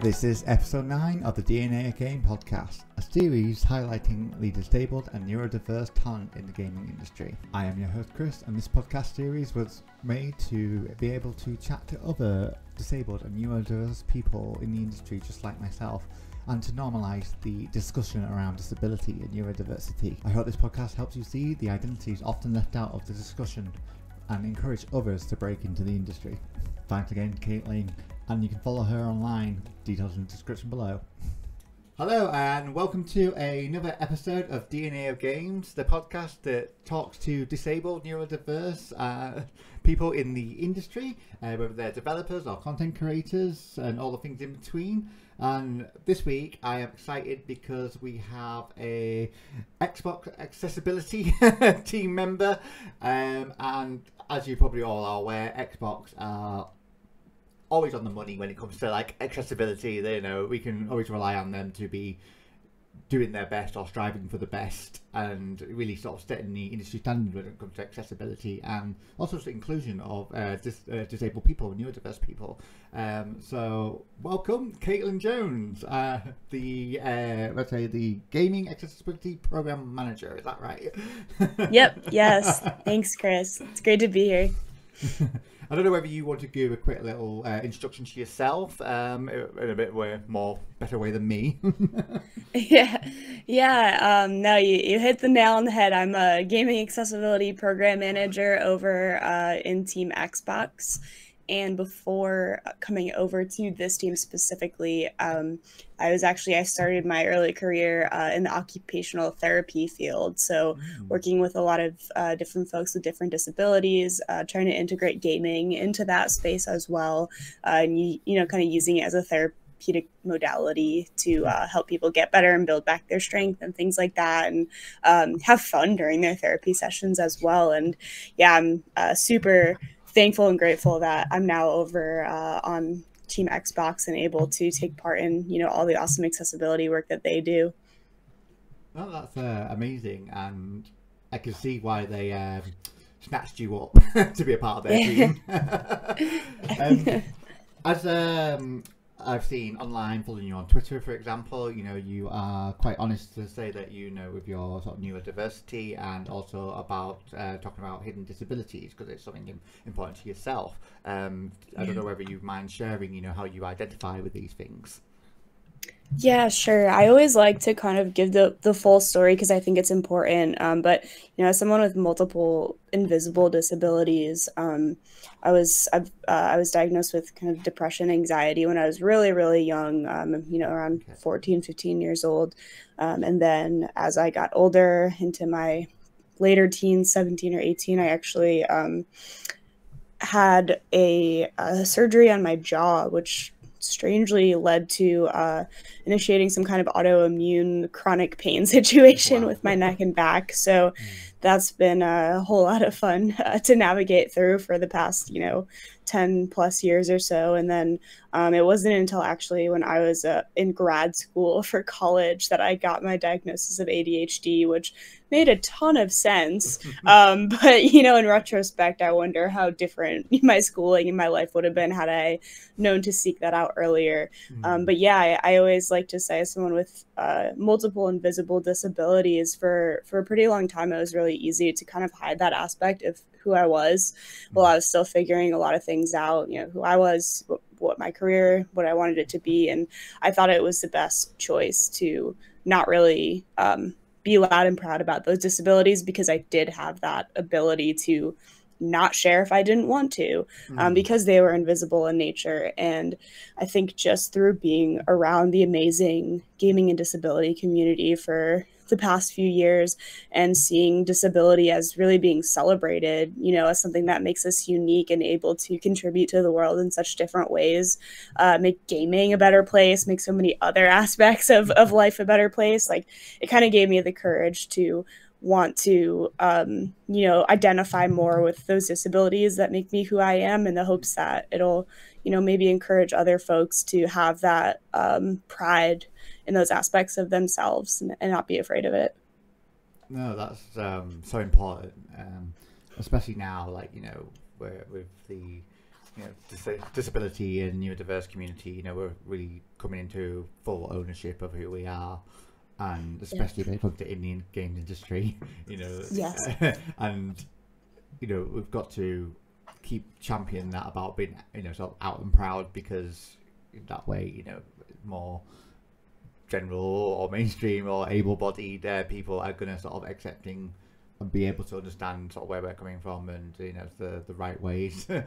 This is episode 9 of the DNA of Game podcast, a series highlighting the disabled and neurodiverse talent in the gaming industry. I am your host Chris, and this podcast series was made to be able to chat to other disabled and neurodiverse people in the industry just like myself, and to normalise the discussion around disability and neurodiversity. I hope this podcast helps you see the identities often left out of the discussion and encourage others to break into the industry. Thanks again to Kaitlyn, and you can follow her online, details in the description below. Hello and welcome to another episode of DNA of Games, the podcast that talks to disabled, neurodiverse people in the industry, whether they're developers or content creators and all the things in between. And this week I am excited because we have a Xbox accessibility team member, and as you probably all are aware, Xbox are always on the money when it comes to like accessibility. They, we can always rely on them to be doing their best or striving for the best, and really sort of setting the industry standard when it comes to accessibility and also the inclusion of disabled people, neurodiverse people. So welcome, Kaitlyn Jones, the Gaming Accessibility Program Manager. Is that right? Yep. Yes. Thanks, Chris. It's great to be here. I don't know whether you want to give a quick little introduction to yourself in a bit better way than me. Yeah. No, you hit the nail on the head. I'm a Gaming Accessibility Program Manager over in Team Xbox. And before coming over to this team specifically, I started my early career in the occupational therapy field. So working with a lot of different folks with different disabilities, trying to integrate gaming into that space as well. And, kind of using it as a therapeutic modality to help people get better and build back their strength and things like that, and have fun during their therapy sessions as well. And yeah, I'm super thankful and grateful that I'm now over on Team Xbox and able to take part in, all the awesome accessibility work that they do. Well, that's amazing, and I can see why they snatched you up to be a part of their team. As I've seen online, following you on Twitter, for example, you are quite honest to say that, with your sort of neurodiversity, and also about talking about hidden disabilities, because it's something important to yourself. I don't know whether you mind sharing, how you identify with these things. Yeah, sure. I always like to kind of give the full story because I think it's important. But as someone with multiple invisible disabilities, I was diagnosed with kind of depression, anxiety when I was really, really young. Around 14, 15 years old. And then as I got older into my later teens, 17 or 18, I actually had a surgery on my jaw, which strangely led to initiating some kind of autoimmune chronic pain situation with my neck and back. So that's been a whole lot of fun to navigate through for the past, 10 plus years or so. And then it wasn't until actually when I was in grad school for college that I got my diagnosis of ADHD, which made a ton of sense. But, in retrospect, I wonder how different my schooling and my life would have been had I known to seek that out earlier. But yeah, I always like to say, as someone with multiple invisible disabilities, for a pretty long time, it was really easy to kind of hide that aspect of who I was while I was still figuring a lot of things out, who I was, what my career, what I wanted it to be. And I thought it was the best choice to not really be loud and proud about those disabilities, because I did have that ability to not share if I didn't want to, because they were invisible in nature. And I think just through being around the amazing gaming and disability community for the past few years and seeing disability as really being celebrated, as something that makes us unique and able to contribute to the world in such different ways, make gaming a better place, make so many other aspects of life a better place. Like, it kind of gave me the courage to want to, identify more with those disabilities that make me who I am, in the hopes that it'll, maybe encourage other folks to have that pride in those aspects of themselves and not be afraid of it. No, that's so important, especially now, with the disability and neurodiverse community, we're really coming into full ownership of who we are, and especially when it comes to Indian games industry, Yes. and we've got to keep championing that about being sort of out and proud, because that way more general or mainstream or able-bodied people are going to sort of accepting and be able to understand sort of where we're coming from, and the right ways that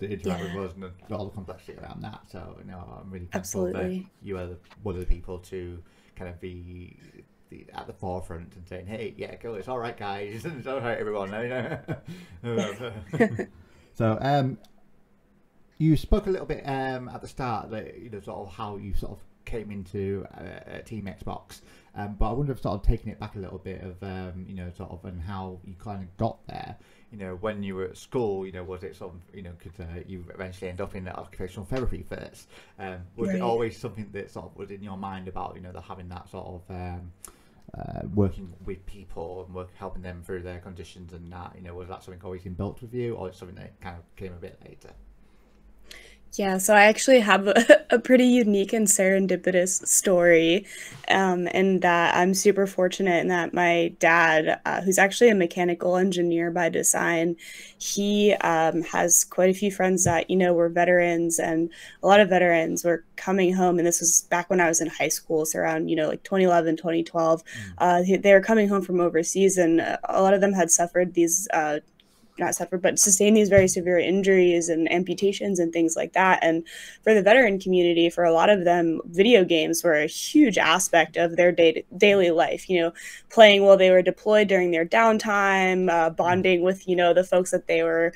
interact with us, and all the complexity around that. So I'm really thankful that you are one of the people to kind of be at the forefront and saying, hey, yeah, go, it's all right, guys, it's all right, everyone. So you spoke a little bit at the start that sort of how you sort of came into Team Xbox, but I wonder if sort of taking it back a little bit of sort of and how you kind of got there. When you were at school, was it sort of could you eventually end up in occupational therapy first? Was it always something that sort of was in your mind about having that sort of working with people and helping them through their conditions, and that was that something always inbuilt with you, or something that kind of came a bit later? Yeah, so I actually have a pretty unique and serendipitous story, in that I'm super fortunate in that my dad, who's actually a mechanical engineer by design, he has quite a few friends that, were veterans, and a lot of veterans were coming home, and this was back when I was in high school, so around, like 2011, 2012. They were coming home from overseas, and a lot of them had suffered these not suffered, but sustained these very severe injuries and amputations and things like that. And for the veteran community, for a lot of them, video games were a huge aspect of their daily life, playing while they were deployed during their downtime, bonding with, the folks that they were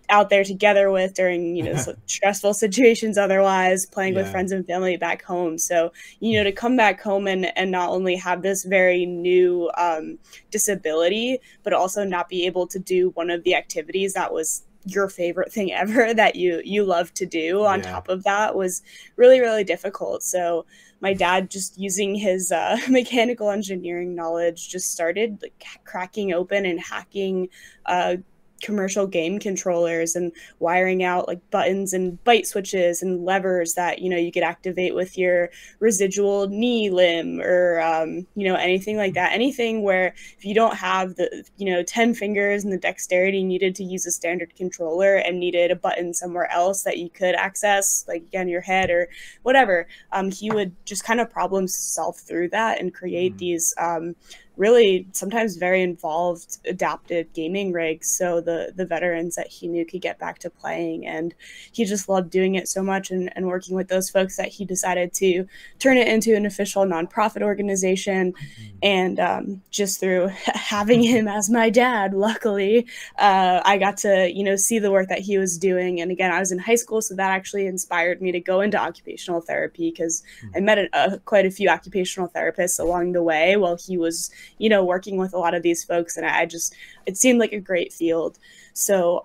out there together with during, stressful situations, otherwise playing with friends and family back home. So, to come back home and not only have this very new disability, but also not be able to do one of the activities that was your favorite thing ever that you love to do on top of that was really, really difficult. So my dad, just using his mechanical engineering knowledge, just started cracking open and hacking commercial game controllers and wiring out buttons and byte switches and levers that you could activate with your residual knee limb, or anything like that, anything where if you don't have the 10 fingers and the dexterity needed to use a standard controller and needed a button somewhere else that you could access, like again your head or whatever, he would just kind of problem solve through that and create these really sometimes very involved adapted gaming rigs, so the veterans that he knew could get back to playing. And he just loved doing it so much and working with those folks that he decided to turn it into an official nonprofit organization. And just through having him as my dad, luckily, I got to see the work that he was doing. And again, I was in high school, so that actually inspired me to go into occupational therapy, because I met quite a few occupational therapists along the way while he was working with a lot of these folks, and it seemed like a great field. So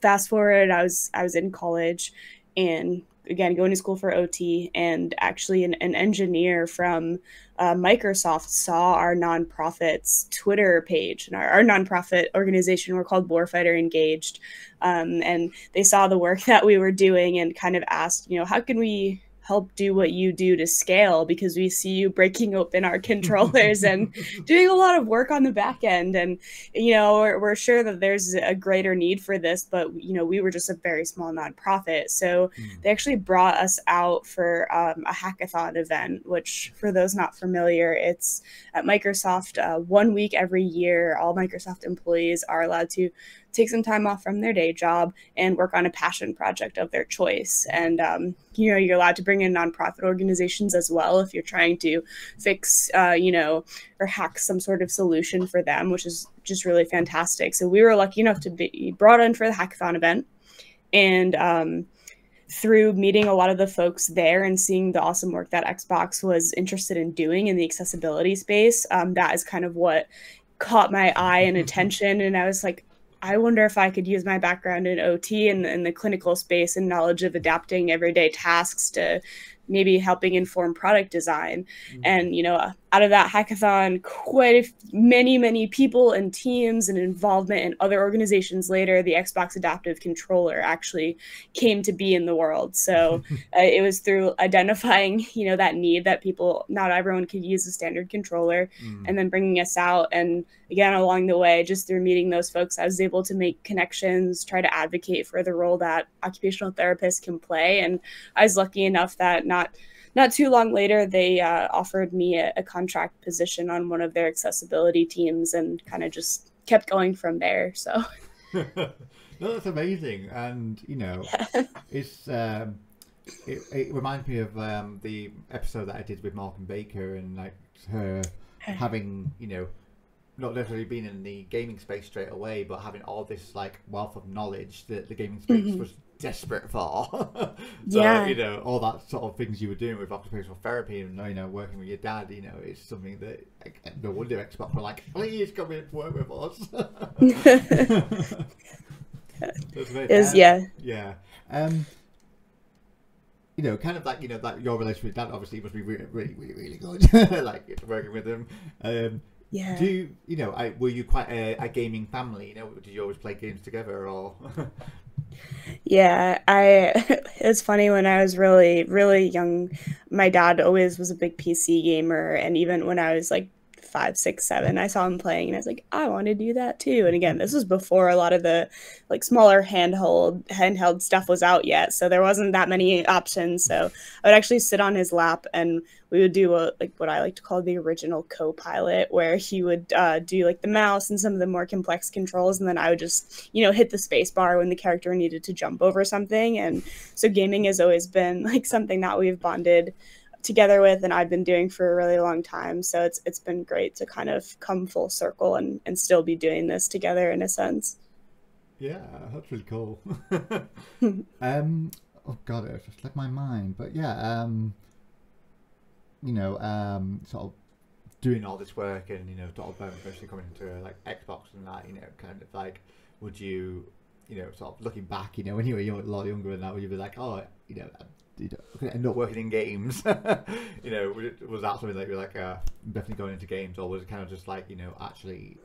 fast forward, I was in college, and again going to school for OT, and actually an engineer from Microsoft saw our nonprofit's Twitter page, and our nonprofit organization, we're called Warfighter Engaged, and they saw the work that we were doing and kind of asked, how can we help do what you do to scale, because we see you breaking open our controllers and doing a lot of work on the back end. And, we're sure that there's a greater need for this, but, we were just a very small nonprofit. So they actually brought us out for a hackathon event, which for those not familiar, it's at Microsoft 1 week every year. All Microsoft employees are allowed to take some time off from their day job and work on a passion project of their choice. And, you're allowed to bring in nonprofit organizations as well if you're trying to fix, or hack some sort of solution for them, which is just really fantastic. So we were lucky enough to be brought in for the hackathon event. And through meeting a lot of the folks there and seeing the awesome work that Xbox was interested in doing in the accessibility space, that is kind of what caught my eye and attention. And I was like, I wonder if I could use my background in OT and in the clinical space and knowledge of adapting everyday tasks to maybe helping inform product design. And, you know, out of that hackathon, many people and teams and involvement in other organizations later, the Xbox Adaptive Controller actually came to be in the world. So it was through identifying, you know, that need that not everyone could use a standard controller, and then bringing us out. And again, along the way, just through meeting those folks, I was able to make connections, try to advocate for the role that occupational therapists can play. And I was lucky enough that not too long later, they offered me a contract position on one of their accessibility teams, and kind of just kept going from there. So no, that's amazing. And you know, it's it reminds me of the episode that I did with Morgan Baker, and like her having, you know, not necessarily being in the gaming space straight away, but having all this like wealth of knowledge that the gaming space was desperate for. So, you know, all that sort of things you were doing with occupational therapy and, you know, working with your dad, you know, it's something that, like, no wonder Xbox were like, please come in and work with us. You know, kind of like, you know, like your relationship with dad obviously must be really good. Like working with him. Do you know, were you quite a gaming family? You know, did you always play games together, or? Yeah, it's funny, when I was really young, my dad always was a big PC gamer, and even when I was like 5, 6, 7, I saw him playing, and I was like, I want to do that too. And again, this was before a lot of the like smaller handheld stuff was out yet, so there wasn't that many options. So I would actually sit on his lap, and we would do like what I like to call the original co-pilot, where he would do like the mouse and some of the more complex controls, and then I would just, you know, hit the space bar when the character needed to jump over something. And so gaming has always been like something that we've bonded together with, and I've been doing for a really long time. So it's been great to kind of come full circle and still be doing this together in a sense. Yeah, that's really cool. Oh god, it just left my mind. But yeah, you know, sort of doing all this work, and, you know, sort of eventually coming into like Xbox and that, you know, kind of like, would you, you know, sort of looking back, you know, when you were a lot younger than that, would you be like, oh, you know, end up working in games? You know, was that something that you were like, definitely going into games, or was it kind of just like, you know, actually,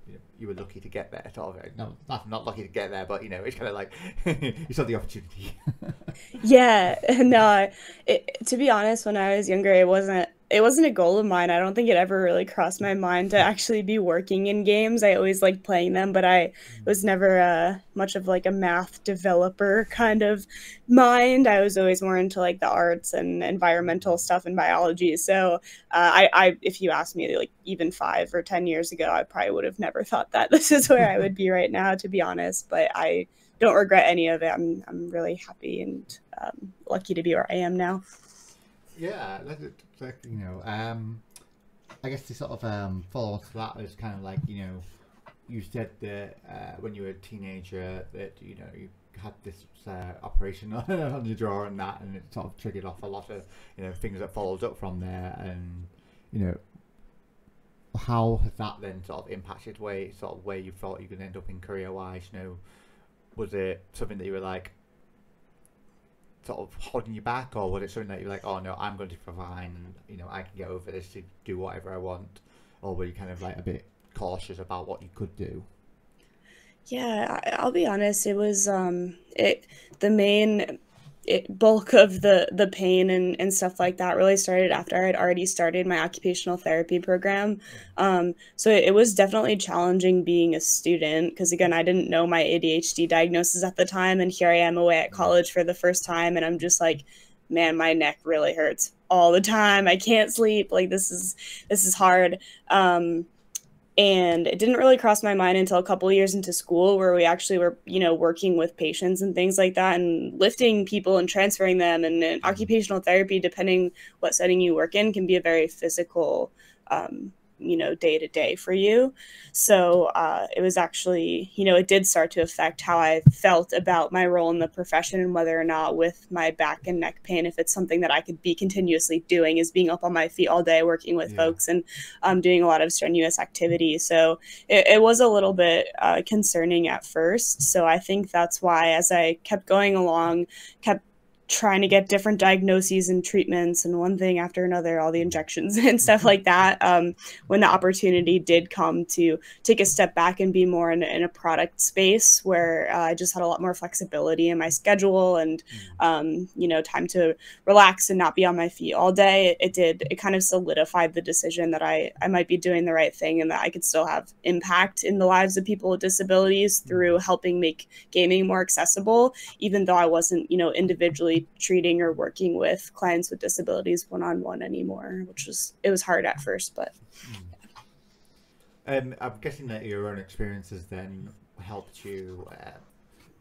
you know, you were lucky to get there, sort of? No, not lucky to get there, but, you know, it's kind of like you saw the opportunity. Yeah, no, to be honest, when I was younger, it wasn't a goal of mine. I don't think it ever really crossed my mind to actually be working in games. I always liked playing them, but I was never much of like a math developer kind of mind. I was always more into like the arts and environmental stuff and biology. So if you asked me like even 5 or 10 years ago, I probably would have never thought that this is where I would be right now, to be honest. But I don't regret any of it. I'm really happy and lucky to be where I am now. Yeah, you know, I guess to sort of follow on to that is kind of like, you know, you said that when you were a teenager that, you know, you had this operation on your jaw and that, and it sort of triggered off a lot of, you know, things that followed up from there. And, you know, how has that then sort of impacted where you thought you could end up in career wise? You know, was it something that you were like sort of holding you back, or was it something that you're like, oh no, I'm going to be fine, and, you know, I can get over this to do whatever I want? Or were you kind of like a bit cautious about what you could do? Yeah, I'll be honest, it was the main bulk of the pain and stuff like that really started after I'd already started my occupational therapy program. So it was definitely challenging being a student, because again, I didn't know my ADHD diagnosis at the time, and here I am away at college for the first time, and I'm just like, man, my neck really hurts all the time. I can't sleep. Like, this is hard. And it didn't really cross my mind until a couple of years into school, where we actually were, you know, working with patients and things like that, and lifting people and transferring them. And occupational therapy, depending what setting you work in, can be a very physical, you know, day to day for you. So it was actually, you know, it did start to affect how I felt about my role in the profession, and whether or not with my back and neck pain, if it's something that I could be continuously doing, is being up on my feet all day working with folks and doing a lot of strenuous activity. So it was a little bit concerning at first. So I think that's why, as I kept going along, kept trying to get different diagnoses and treatments and one thing after another, all the injections and stuff like that. When the opportunity did come to take a step back and be more in a product space where I just had a lot more flexibility in my schedule and, time to relax and not be on my feet all day, it kind of solidified the decision that I might be doing the right thing and that I could still have impact in the lives of people with disabilities through helping make gaming more accessible, even though I wasn't, individually treating or working with clients with disabilities one-on-one anymore, it was hard at first, but I'm guessing that your own experiences then helped you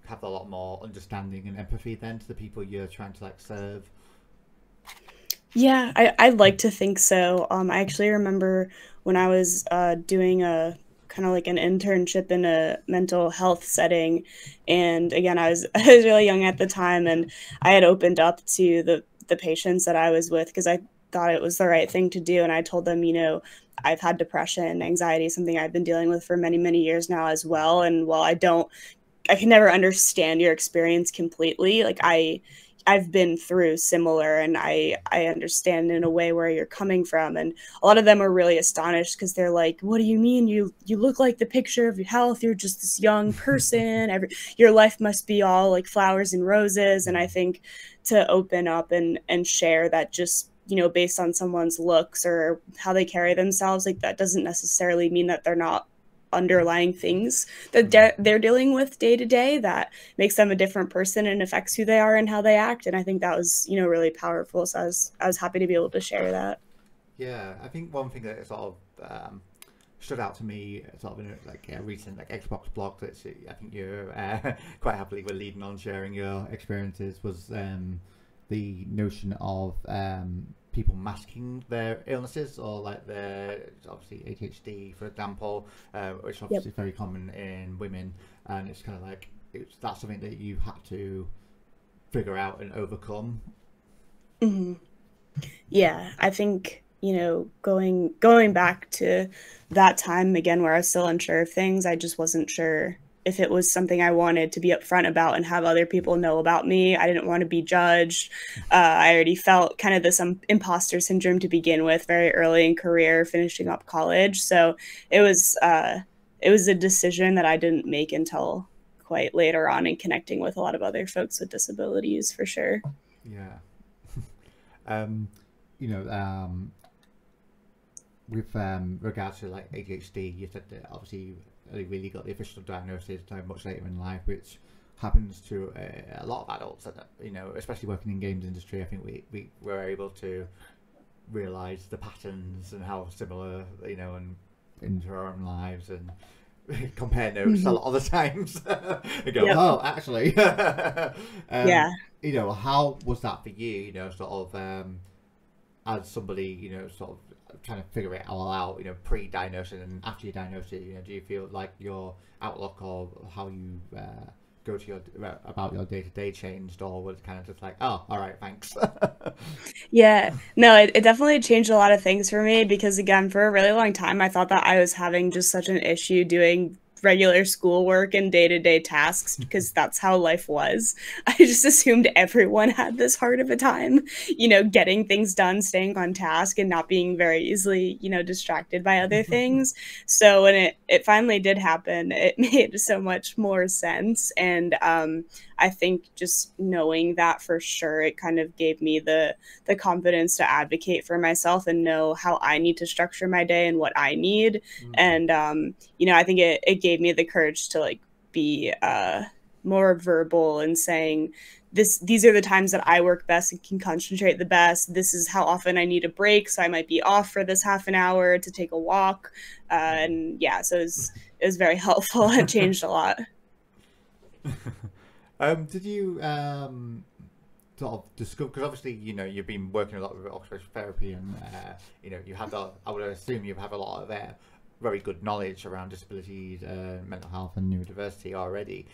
have a lot more understanding and empathy then to the people you're trying to serve. Yeah, I'd like to think so. I actually remember when I was doing a kind of like an internship in a mental health setting, and again, I was really young at the time, and I had opened up to the patients that I was with because I thought it was the right thing to do, and I told them, I've had depression, anxiety, something I've been dealing with for many, many years now as well, and while I can never understand your experience completely, I've been through similar, and I understand in a way where you're coming from. And a lot of them are really astonished because they're like, what do you mean? You look like the picture of your health. You're just this young person. Your life must be all like flowers and roses. And I think to open up and share that just, based on someone's looks or how they carry themselves, that doesn't necessarily mean that they're not underlying things that they're dealing with day to day that makes them a different person and affects who they are and how they act. And I think that was, really powerful. So I was happy to be able to share that. Yeah, I think one thing that sort of stood out to me, sort of in a recent Xbox blog that I think you're quite happily were leading on sharing your experiences, was the notion of people masking their illnesses or their obviously ADHD, for example, which obviously is very common in women, and it's kind of that's something that you had to figure out and overcome. Mm-hmm. Yeah, I think going back to that time again where I was still unsure of things, I just wasn't sure if it was something I wanted to be upfront about and have other people know about me. I didn't want to be judged. I already felt kind of this imposter syndrome to begin with very early in career, finishing up college. So it was a decision that I didn't make until quite later on in connecting with a lot of other folks with disabilities, for sure. Yeah. With regards to ADHD, you said that obviously you really got the official diagnosis much later in life, which happens to a lot of adults, especially working in games industry. I think we were able to realize the patterns and how similar, and into our own lives, and compare notes a lot of the times and go, oh, actually. Yeah. How was that for you, sort of as somebody, sort of trying to figure it all out, pre-diagnosis and after you diagnose it, do you feel like your outlook or how you go to about your day-to-day changed, or was it kind of just oh, all right, thanks? Yeah, no, it definitely changed a lot of things for me because, again, for a really long time, I thought that I was having just such an issue doing regular schoolwork and day-to-day tasks because that's how life was. I just assumed everyone had this hard of a time, getting things done, staying on task, and not being very easily, distracted by other things. So when it finally did happen, it made so much more sense. And I think just knowing that for sure, it kind of gave me the confidence to advocate for myself and know how I need to structure my day and what I need. And, I think it gave me the courage to be more verbal and saying, these are the times that I work best and can concentrate the best. This is how often I need a break. So I might be off for this half an hour to take a walk. And yeah, so it was very helpful and changed a lot. Did you sort of discover, because obviously you've been working a lot with occupational therapy, and you have I would assume you have a lot of very good knowledge around disabilities, mental health and neurodiversity already.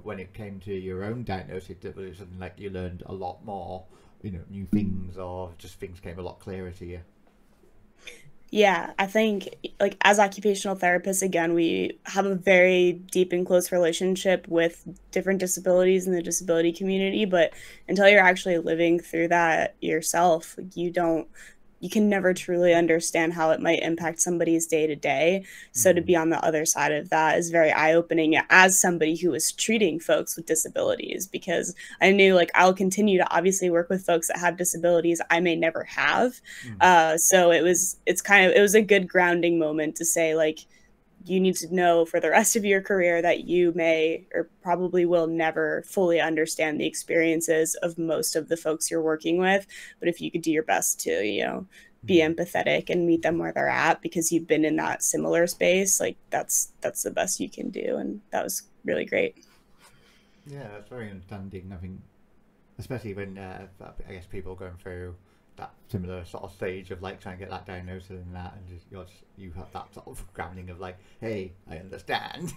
When it came to your own diagnosis, was it something you learned a lot more, new things, or just things came a lot clearer to you? Yeah, I think like as occupational therapists, again, we have a very deep and close relationship with different disabilities in the disability community. But until you're actually living through that yourself, like, you can never truly understand how it might impact somebody's day to day. So to be on the other side of that is very eye opening as somebody who is treating folks with disabilities, because I knew like I'll continue to obviously work with folks that have disabilities I may never have. So it was a good grounding moment to say like, you need to know for the rest of your career that you may or probably will never fully understand the experiences of most of the folks you're working with. But if you could do your best to, be empathetic and meet them where they're at because you've been in that similar space, like that's the best you can do. And that was really great. Yeah, that's very understanding. I think, especially when I guess people are going through that similar sort of stage of like trying to get that diagnosis and that, and you have that sort of grounding of like, hey, I understand.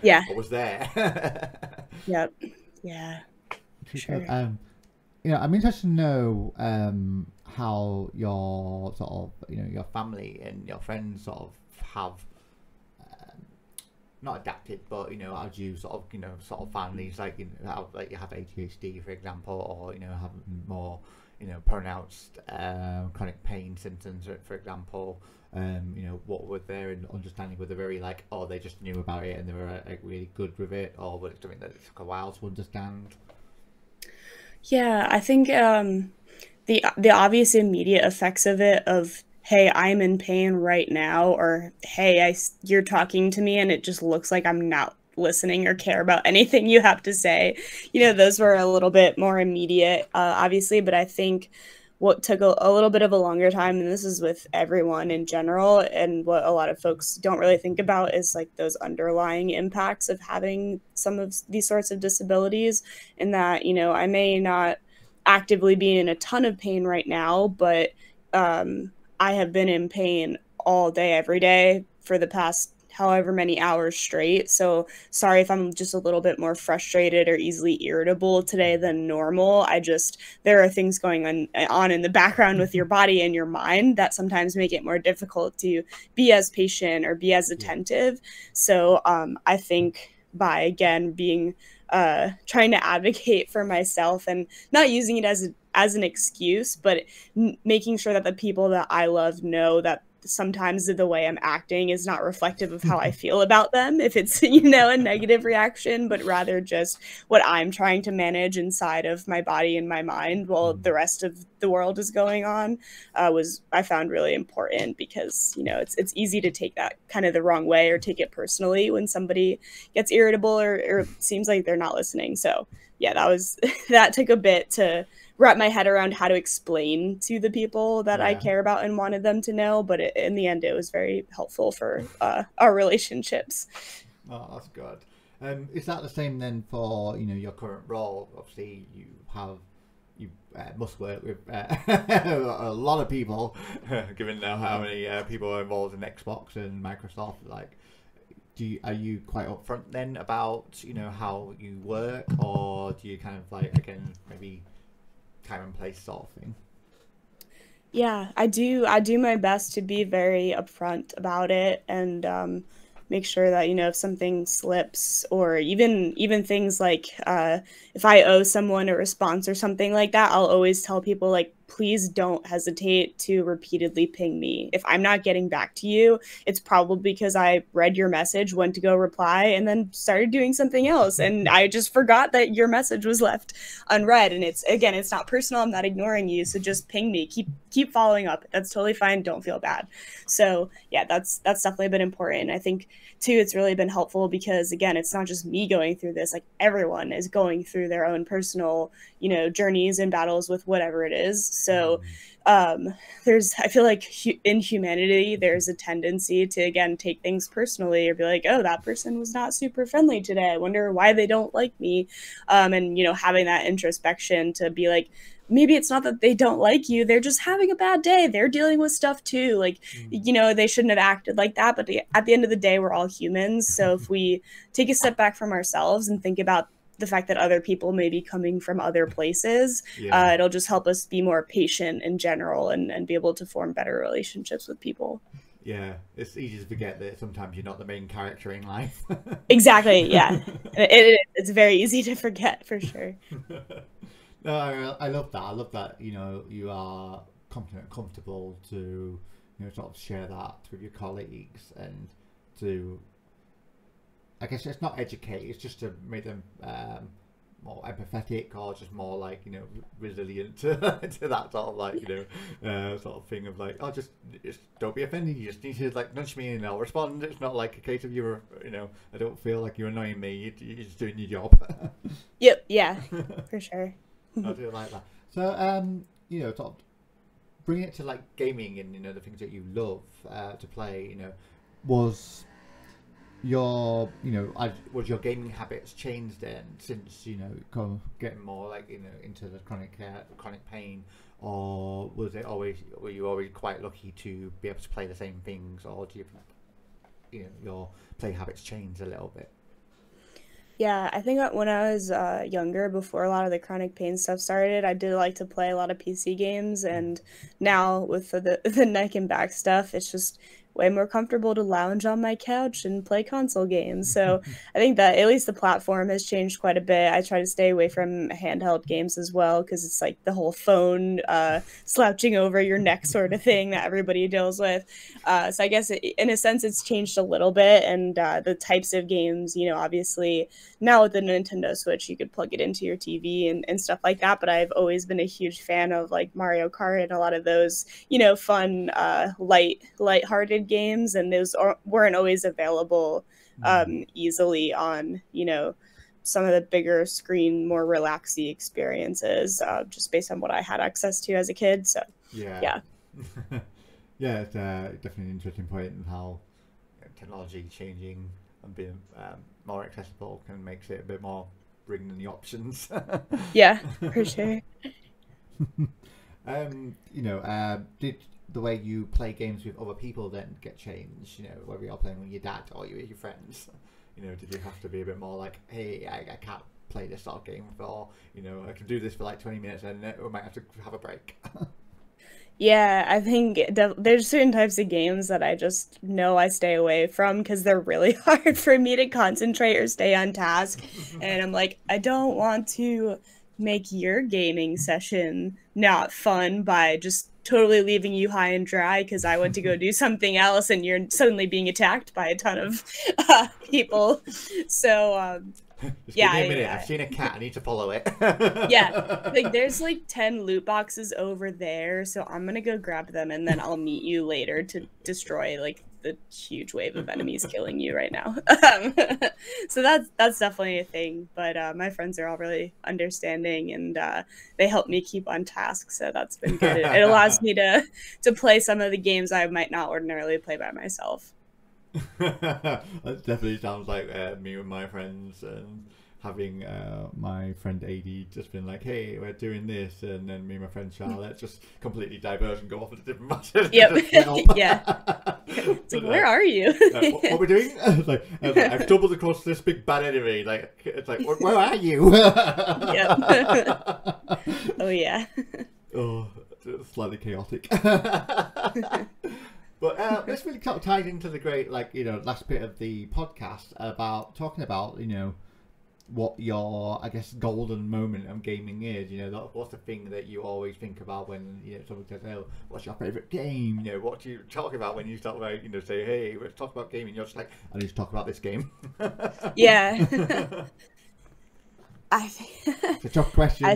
Yeah. I was there. Yep. Yeah. Sure. I'm interested to know how your sort of your family and your friends sort of have not adapted, but how do you sort of families like how like you have ADHD for example, or have more pronounced chronic pain symptoms for example. What were their understanding? Were they very like, oh, they just knew about it and they were like really good with it, or was it something that it took a while to understand? Yeah, I think the obvious immediate effects of it, of hey, I'm in pain right now, or hey, you're talking to me and it just looks like I'm not listening or care about anything you have to say. Those were a little bit more immediate, obviously, but I think what took a little bit of a longer time, and this is with everyone in general, and what a lot of folks don't really think about is like those underlying impacts of having some of these sorts of disabilities, in that, I may not actively be in a ton of pain right now, but I have been in pain all day, every day for the past however many hours straight. So sorry if I'm just a little bit more frustrated or easily irritable today than normal. There are things going on in the background with your body and your mind that sometimes make it more difficult to be as patient or be as attentive. So I think by, again, being trying to advocate for myself and not using it as an excuse, but making sure that the people that I love know that sometimes the way I'm acting is not reflective of how I feel about them, if it's, a negative reaction, but rather just what I'm trying to manage inside of my body and my mind while the rest of the world is going on, I found really important, because, it's easy to take that kind of the wrong way or take it personally when somebody gets irritable or seems like they're not listening. So yeah, that took a bit to wrap my head around how to explain to the people that I care about and wanted them to know. But in the end, it was very helpful for our relationships. Oh, that's good. Is that the same then for your current role? Obviously, you must work with a lot of people, given now how many people are involved in Xbox and Microsoft. Like, are you quite upfront then about how you work, or do you kind of like, again, maybe time and place sort of thing? Yeah, I do my best to be very upfront about it, and make sure that, if something slips, or even things like if I owe someone a response or something like that, I'll always tell people like, please don't hesitate to repeatedly ping me. If I'm not getting back to you, it's probably because I read your message, went to go reply, and then started doing something else. And I just forgot that your message was left unread. And it's not personal. I'm not ignoring you. So just ping me. Keep following up. That's totally fine. Don't feel bad. So yeah, that's definitely been important. I think too, it's really been helpful because, again, it's not just me going through this. Like, everyone is going through their own personal, journeys and battles with whatever it is. So I feel like in humanity, there's a tendency to, again, take things personally, or be like, oh, that person was not super friendly today, I wonder why they don't like me. And having that introspection to be like, maybe it's not that they don't like you, they're just having a bad day, they're dealing with stuff too. Like, they shouldn't have acted like that. But at the end of the day, we're all humans. So if we take a step back from ourselves and think about the fact that other people may be coming from other places. It'll just help us be more patient in general and be able to form better relationships with people. Yeah, it's easy to forget that sometimes you're not the main character in life. Exactly, yeah. It's very easy to forget, for sure. No, I love that. I love that, you know, you are confident and comfortable to, you know, sort of share that with your colleagues and to, I guess it's not educate, it's just to make them more empathetic or just more like, you know, resilient to that sort of like, you know, sort of thing of like, oh, just don't be offended, you just need to like nudge me and I'll respond. It's not like a case of you're, you know, I don't feel like you're annoying me, you're just doing your job. Yep, yeah, for sure. I do like that. So, you know, sort of bring it to like gaming and, you know, the things that you love to play, you know, was your gaming habits changed then since, you know, getting more like, you know, into the chronic pain, or were you always quite lucky to be able to play the same things, or do you know, your play habits changed a little bit? Yeah, I think when I was younger, before a lot of the chronic pain stuff started, I did like to play a lot of PC games, and now with the neck and back stuff, it's just way more comfortable to lounge on my couch and play console games. So I think that at least the platform has changed quite a bit. I try to stay away from handheld games as well, because it's like the whole phone slouching over your neck sort of thing that everybody deals with. So I guess in a sense it's changed a little bit, and the types of games, you know, obviously now with the Nintendo Switch, you could plug it into your TV and stuff like that. But I've always been a huge fan of like Mario Kart and a lot of those, you know, fun, light-hearted games, and those weren't always available easily on, you know, some of the bigger screen, more relaxing experiences, just based on what I had access to as a kid. So yeah. Yeah, it's definitely an interesting point in how technology changing and being more accessible can makes it a bit more bringing in the options. Yeah, for sure. You know, did the way you play games with other people then get changed? You know, whether you're playing with your dad or you with your friends, you know, did you have to be a bit more like, hey, I can't play this sort of game for, you know, I can do this for like 20 minutes and we might have to have a break? Yeah, I think there's certain types of games that I just know I stay away from because they're really hard for me to concentrate or stay on task. And I'm like, I don't want to make your gaming session not fun by just totally leaving you high and dry because I went to go do something else and you're suddenly being attacked by a ton of people. So, Just give me a minute. I've seen a cat. I need to follow it. Yeah, like there's like 10 loot boxes over there, so I'm gonna go grab them and then I'll meet you later to destroy like the huge wave of enemies killing you right now. So that's definitely a thing. But my friends are all really understanding, and they help me keep on task, so that's been good. It allows me to play some of the games I might not ordinarily play by myself. That definitely sounds like me and my friends, and having my friend AD just been like, hey, we're doing this, and then me and my friend Charlotte just completely diverge and go off into different matches. Yep. Yeah. It's like, where are you? What are we doing? I've stumbled across this big bad enemy. Like, it's like, where are you? Yeah. Oh yeah. Oh, slightly chaotic. But this really kind of ties into the great, like, you know, last bit of the podcast about talking about, you know, what your, I guess, golden moment of gaming is. You know, what's the thing that you always think about when, you know, someone says, oh, what's your favourite game? You know, what do you talk about when you start, about, you know, say, hey, let's talk about gaming? You're just like, I need to talk about this game. Yeah. It's a tough question.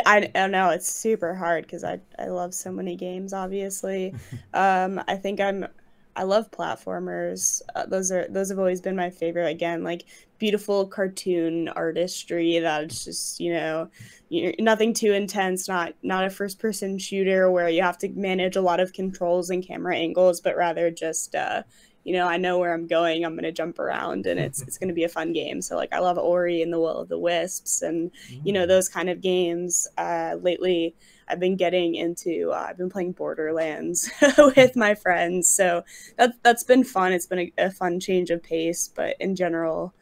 I don't know, it's super hard because I love so many games, obviously. I think I love platformers. Those have always been my favorite. Again, like beautiful cartoon artistry that's just, you know, nothing too intense, not a first person shooter where you have to manage a lot of controls and camera angles, but rather just you know, I know where I'm going, I'm gonna jump around, and it's gonna be a fun game. So like I love Ori and the Will of the Wisps, and you know, those kind of games. Lately I've been getting into I've been playing Borderlands with my friends, so that's been fun. It's been a fun change of pace, but in general,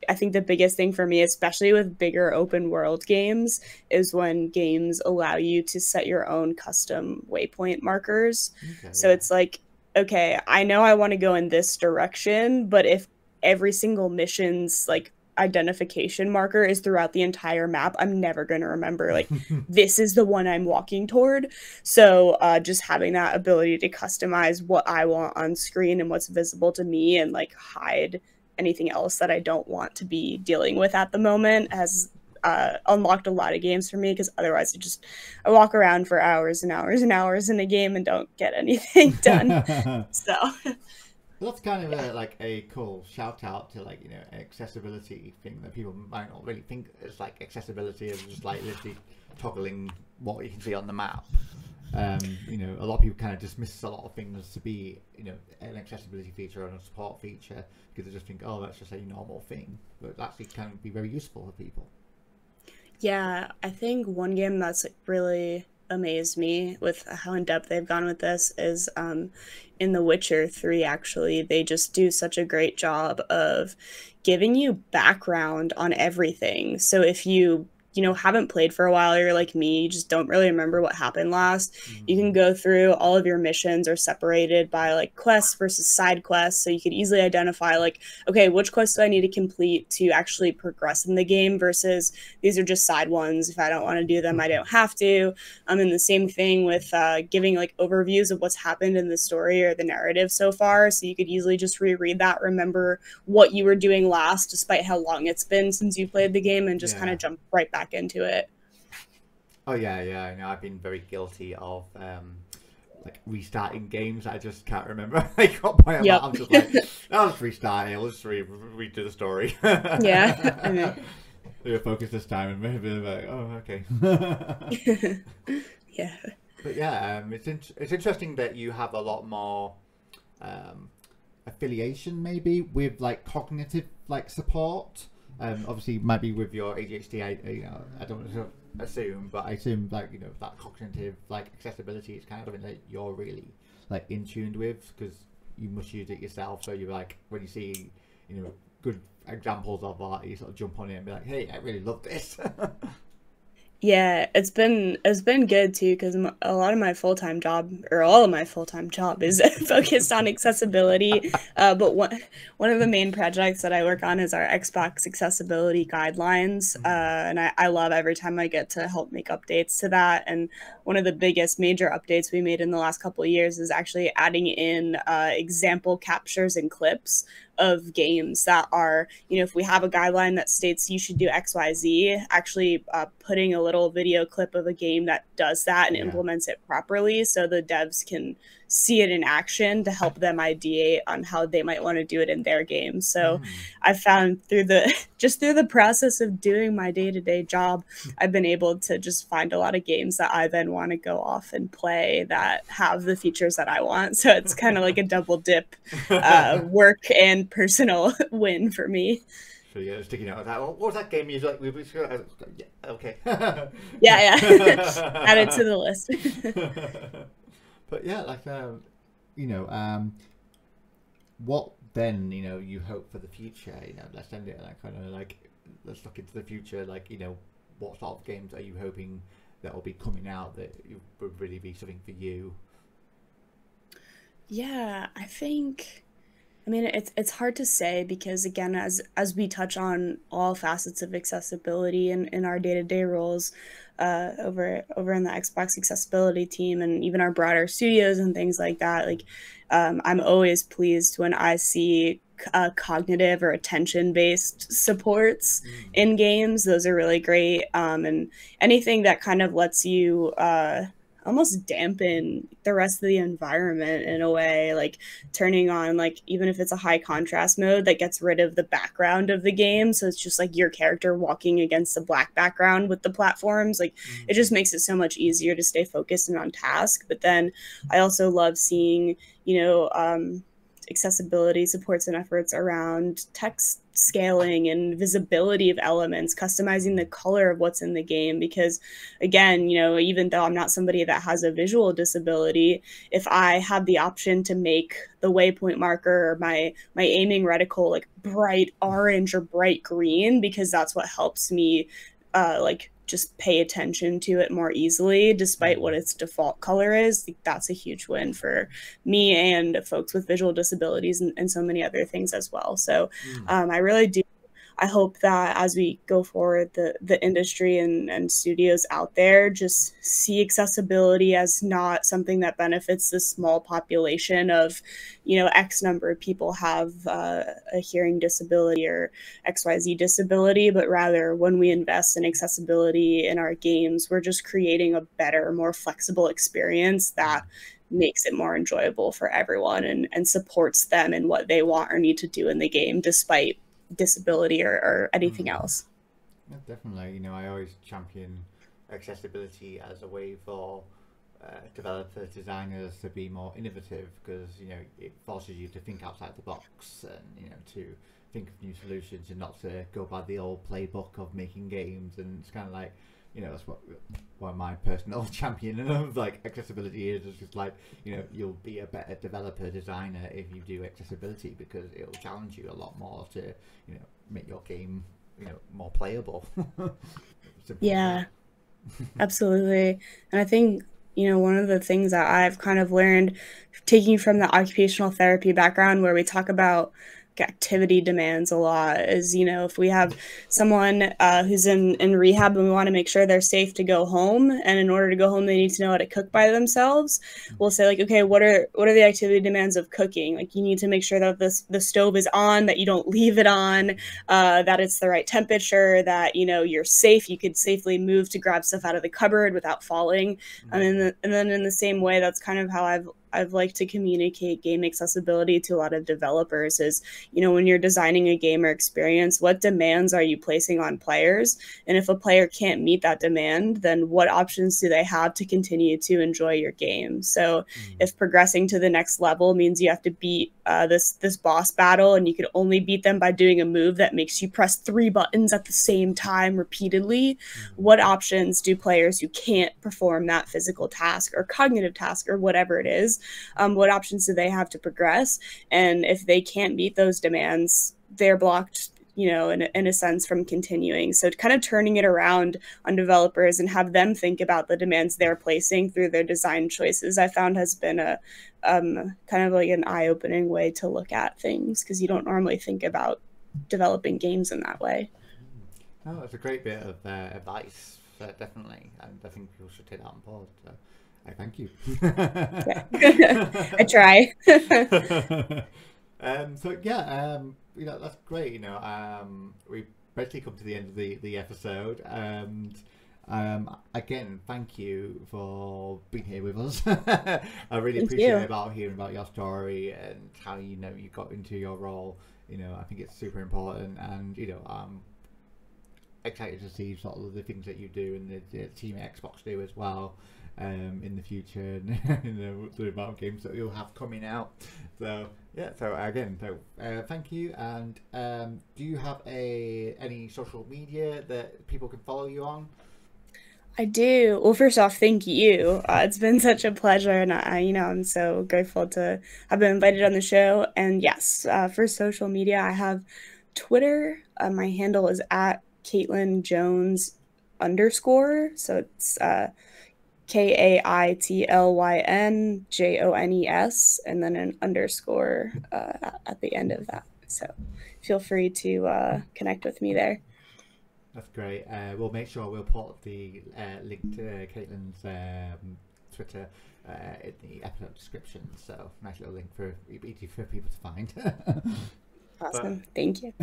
I think the biggest thing for me, especially with bigger open world games, is when games allow you to set your own custom waypoint markers. Okay, So it's like, okay, I know I want to go in this direction, but if every single mission's like identification marker is throughout the entire map, I'm never going to remember like this is the one I'm walking toward. So just having that ability to customize what I want on screen and what's visible to me, and like hide anything else that I don't want to be dealing with at the moment, has unlocked a lot of games for me, because otherwise I walk around for hours and hours and hours in a game and don't get anything done. So well, that's kind of a cool shout out to like, you know, accessibility thing that people might not really think it's like accessibility is just like literally toggling what you can see on the map. You know, a lot of people kind of dismiss a lot of things to be, you know, an accessibility feature or a support feature, because they just think, oh, that's just a normal thing, but it actually can be very useful for people. yeah, I think one game that's really amazed me with how in depth they've gone with this is in The Witcher 3. Actually, they just do such a great job of giving you background on everything. So if you know, haven't played for a while, you're like me, you just don't really remember what happened last, you can go through all of your missions are separated by like quests versus side quests. So you could easily identify like, okay, which quests do I need to complete to actually progress in the game versus these are just side ones. If I don't want to do them, I don't have to. And the same thing with giving like overviews of what's happened in the story or the narrative so far. So you could easily just reread that, remember what you were doing last, despite how long it's been since you played the game, and just kind of jump right back into it. Oh yeah, I know. I've been very guilty of like restarting games. I just can't remember like what point I'm just like, I'll just restart it. Let's redo the story. Yeah. I mean, you're focused this time, and maybe like, oh, okay. yeah. But yeah, it's interesting that you have a lot more affiliation maybe with like cognitive like support. Obviously, might be with your ADHD. I don't assume, but I assume like, you know, that cognitive like accessibility is kind of something that you're really like in tuned with, because you must use it yourself. So you're like, when you see, you know, good examples of that, you sort of jump on it and be like, hey, I really love this. Yeah, it's been good too, because a lot of my full-time job, or all of my full-time job, is focused on accessibility. But one of the main projects that I work on is our Xbox accessibility guidelines, and I love every time I get to help make updates to that. And one of the biggest major updates we made in the last couple of years is actually adding in example captures and clips of games that are, you know, if we have a guideline that states you should do XYZ, actually putting a little video clip of a game that does that and implements it properly, so the devs can see it in action to help them ideate on how they might want to do it in their game. So I found through the process of doing my day-to-day job, I've been able to just find a lot of games that I then want to go off and play that have the features that I want. So it's kind of like a double dip work and personal win for me. So yeah, sticking out of that. What was that game you like? Yeah, okay. yeah. Add it to the list. But yeah, like you know, what then, you know, you hope for the future? You know, let's end it like kind of like, let's look into the future. Like, you know, what sort of games are you hoping that will be coming out that would really be something for you? Yeah, I mean, it's hard to say, because again, as we touch on all facets of accessibility in our day-to-day roles, over in the Xbox accessibility team, and even our broader studios and things like that, like I'm always pleased when I see cognitive or attention-based supports in games. Those are really great, and anything that kind of lets you almost dampen the rest of the environment in a way, like turning on, like, even if it's a high contrast mode that gets rid of the background of the game, so it's just like your character walking against the black background with the platforms, like it just makes it so much easier to stay focused and on task. But then I also love seeing, you know, accessibility supports and efforts around text scaling and visibility of elements, customizing the color of what's in the game. Because again, you know, even though I'm not somebody that has a visual disability, if I have the option to make the waypoint marker or my aiming reticle like bright orange or bright green, because that's what helps me like just pay attention to it more easily, despite what its default color is, like, that's a huge win for me and folks with visual disabilities and so many other things as well. So I really do. I hope that as we go forward, the industry and studios out there just see accessibility as not something that benefits the small population of, you know, X number of people have a hearing disability or XYZ disability, but rather when we invest in accessibility in our games, we're just creating a better, more flexible experience that makes it more enjoyable for everyone and supports them in what they want or need to do in the game, despite disability or anything else. Yeah, definitely. You know, I always champion accessibility as a way for developers, designers to be more innovative, because, you know, it forces you to think outside the box and, you know, to think of new solutions and not to go by the old playbook of making games. And it's kind of like, you know, that's what my personal champion of like accessibility is. It's just like, you know, you'll be a better developer, designer if you do accessibility, because it'll challenge you a lot more to, you know, make your game, you know, more playable. Yeah, absolutely. And I think, you know, one of the things that I've kind of learned taking from the occupational therapy background, where we talk about activity demands a lot, is, you know, if we have someone who's in rehab and we want to make sure they're safe to go home, and in order to go home they need to know how to cook by themselves, we'll say like, okay, what are the activity demands of cooking? Like, you need to make sure that the stove is on, that you don't leave it on, that it's the right temperature, that, you know, you're safe, you could safely move to grab stuff out of the cupboard without falling. And then in the same way, that's kind of how I've liked to communicate game accessibility to a lot of developers is, you know, when you're designing a game or experience, what demands are you placing on players? And if a player can't meet that demand, then what options do they have to continue to enjoy your game? So if progressing to the next level means you have to beat this boss battle, and you can only beat them by doing a move that makes you press 3 buttons at the same time repeatedly, what options do players who can't perform that physical task or cognitive task or whatever it is, what options do they have to progress? And if they can't meet those demands, they're blocked, you know, in a sense, from continuing. So kind of turning it around on developers and have them think about the demands they're placing through their design choices, I found has been a kind of like an eye-opening way to look at things, because you don't normally think about developing games in that way. Oh, that's a great bit of advice, definitely, and I think people should take that on board. So I thank you. I try. So yeah, you know, that's great. You know, we've basically come to the end of the episode, and again, thank you for being here with us. I really appreciate about hearing about your story and how, you know, you got into your role. You know, I think it's super important, and, you know, I'm excited to see sort of the things that you do and the team at Xbox do as well. In the future, and you know, the amount of games that you'll have coming out. So yeah, so again, thank you. And do you have any social media that people can follow you on? I do. Well, first off, thank you. It's been such a pleasure, and you know, I'm so grateful to have been invited on the show. And yes, for social media, I have Twitter. My handle is at Kaitlyn Jones _. So it's KAITLYN JONES, and then an underscore at the end of that. So feel free to connect with me there. That's great. We'll make sure we'll put the link to Kaitlyn's Twitter in the episode description. So nice little link for easy for people to find. Awesome. Thank you.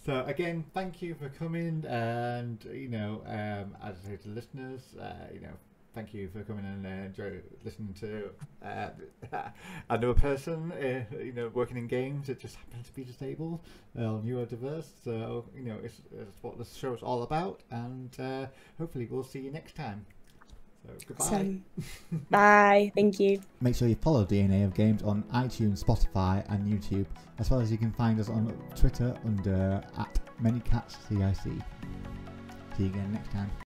So again, thank you for coming, and, you know, as I say to listeners, you know, thank you for coming and enjoy listening to another person, you know, working in games that just happens to be disabled, neurodiverse. So, you know, it's what this show is all about, and hopefully we'll see you next time. So goodbye. Awesome. Bye. Thank you. Make sure you follow DNA of Games on iTunes, Spotify and YouTube, as well as you can find us on Twitter under @ManyCatsCIC. See you again next time.